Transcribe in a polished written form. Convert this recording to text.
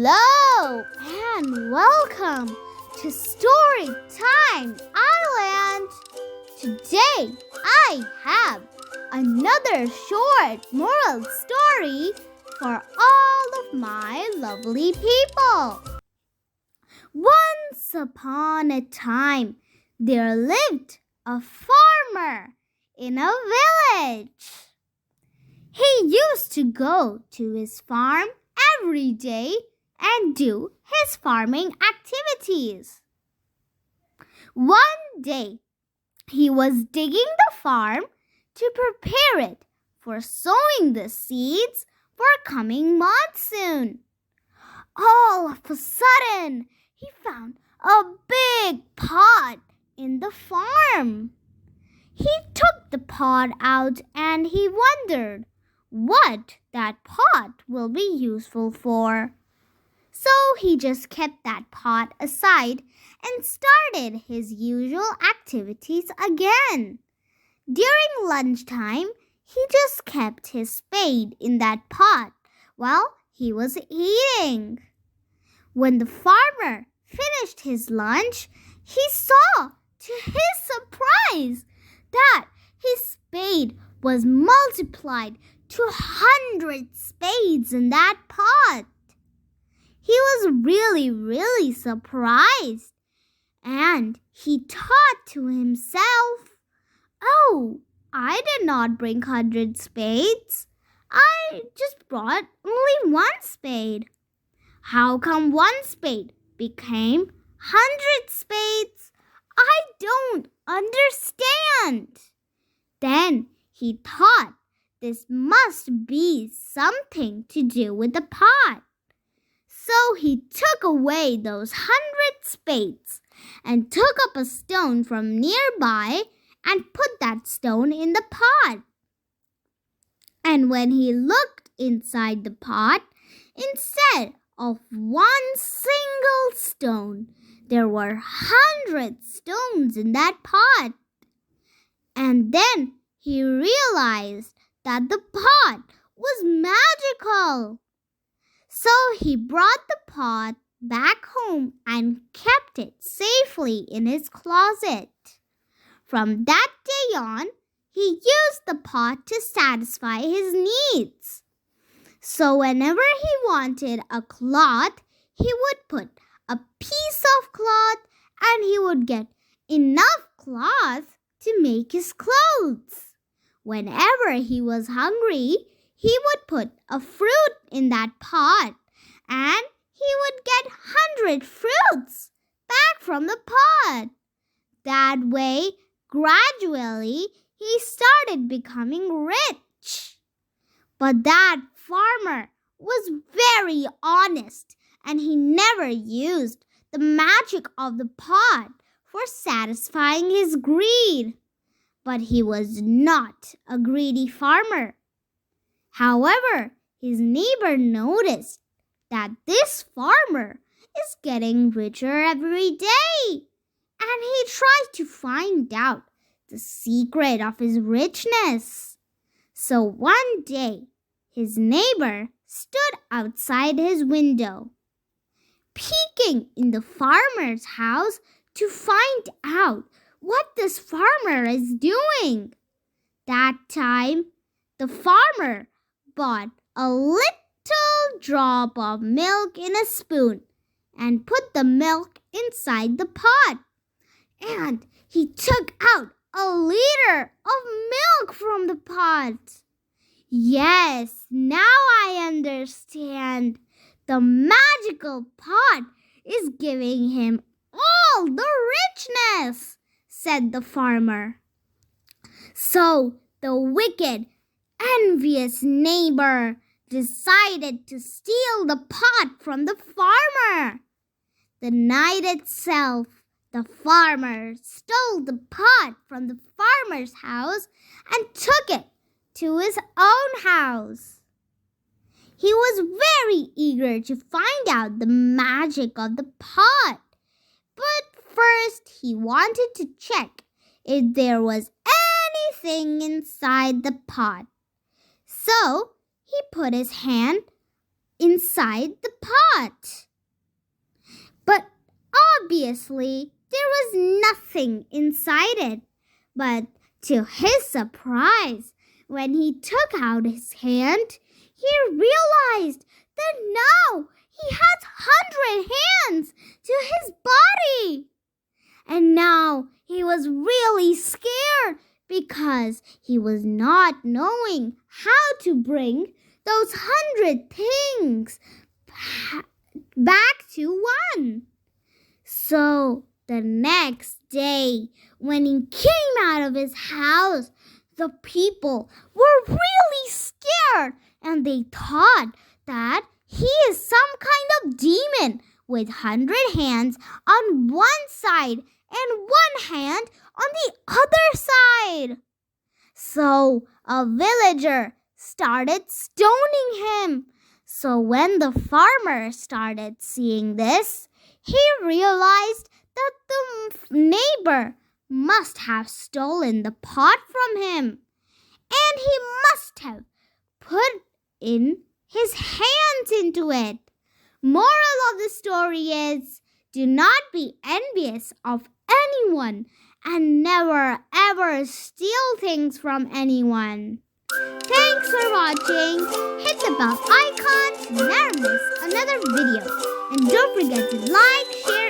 Hello and welcome to Story Time Island. Today I have another short moral story for all of my lovely people. Once upon a time, there lived a farmer in a village. He used to go to his farm every day and do his farming activities. One day, he was digging the farm to prepare it for sowing the seeds for coming monsoon. All of a sudden, he found a big pot in the farm. He took the pot out and he wondered what that pot will be useful for. So he just kept that pot aside and started his usual activities again. During lunchtime, he just kept his spade in that pot while he was eating. When the farmer finished his lunch, he saw, to his surprise, that his spade was multiplied to 100 spades in that pot. He was really surprised, and he thought to himself, "Oh, I did not bring 100 spades. I just brought only one spade. How come one spade became 100 spades? I don't understand." Then he thought this must be something to do with the pot. So he took away those 100 spades and took up a stone from nearby and put that stone in the pot. And when he looked inside the pot, instead of one single stone, there were 100 stones in that pot. And then he realized that the pot was magical. So he brought the pot back home and kept it safely in his closet. From that day on, he used the pot to satisfy his needs. So whenever he wanted a cloth, he would put a piece of cloth and he would get enough cloth to make his clothes. Whenever he was hungry, he would put a fruit in that pot and he would get 100 fruits back from the pot. That way, gradually, he started becoming rich. But that farmer was very honest and he never used the magic of the pot for satisfying his greed. But he was not a greedy farmer. However, his neighbor noticed that this farmer is getting richer every day, and he tried to find out the secret of his richness. So one day, his neighbor stood outside his window, peeking in the farmer's house to find out what this farmer is doing. That time, the farmer bought a little drop of milk in a spoon and put the milk inside the pot. And he took out a liter of milk from the pot. Yes, now I understand. The magical pot is giving him all the richness, said the farmer. So the wicked, envious neighbor decided to steal the pot from the farmer. The night itself, the farmer stole the pot from the farmer's house and took it to his own house. He was very eager to find out the magic of the pot, but first he wanted to check if there was anything inside the pot. So he put his hand inside the pot. But obviously, there was nothing inside it. But to his surprise, when he took out his hand, he realized that now he had 100 hands to his body. And now he was really scared because he was not knowing how to bring those 100 things back to one. So the next day, when he came out of his house, the people were really scared and they thought that he is some kind of demon with 100 hands on one side and one hand on the other side. So a villager started stoning him. So when the farmer started seeing this, he realized that the neighbor must have stolen the pot from him, and he must have put in his hands into it. Moral of the story is, do not be envious of anyone and never ever steal things from anyone. Thanks for watching. Hit the bell icon to never miss another video. And don't forget to like, share,